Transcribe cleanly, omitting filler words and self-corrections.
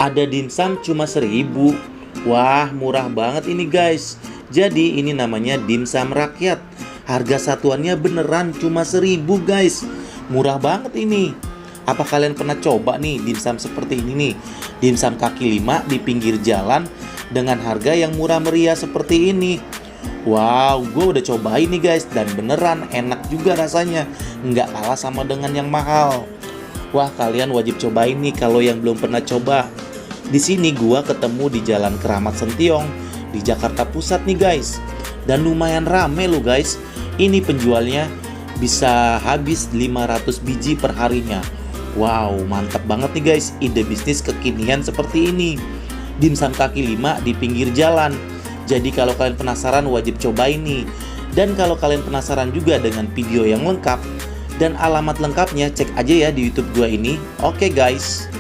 Ada dimsum cuma 1.000. Wah, murah banget ini guys. Jadi ini namanya dimsum rakyat. Harga satuannya beneran cuma 1.000 guys. Murah banget ini. Apa kalian pernah coba nih dimsum seperti ini nih? Dimsum kaki 5 di pinggir jalan dengan harga yang murah meriah seperti ini. Wow, gue udah cobain nih guys, dan beneran enak juga rasanya. Nggak kalah sama dengan yang mahal. Wah, kalian wajib cobain nih kalau yang belum pernah coba. Di sini gua ketemu di Jalan Keramat Sentiong di Jakarta Pusat nih guys. Dan lumayan rame loh guys. Ini penjualnya bisa habis 500 biji per harinya. Wow, mantap banget nih guys, ide bisnis kekinian seperti ini. Dimsum kaki 5 di pinggir jalan. Jadi kalau kalian penasaran wajib cobain nih. Dan kalau kalian penasaran juga dengan video yang lengkap dan alamat lengkapnya, cek aja ya di YouTube gua ini. Oke guys.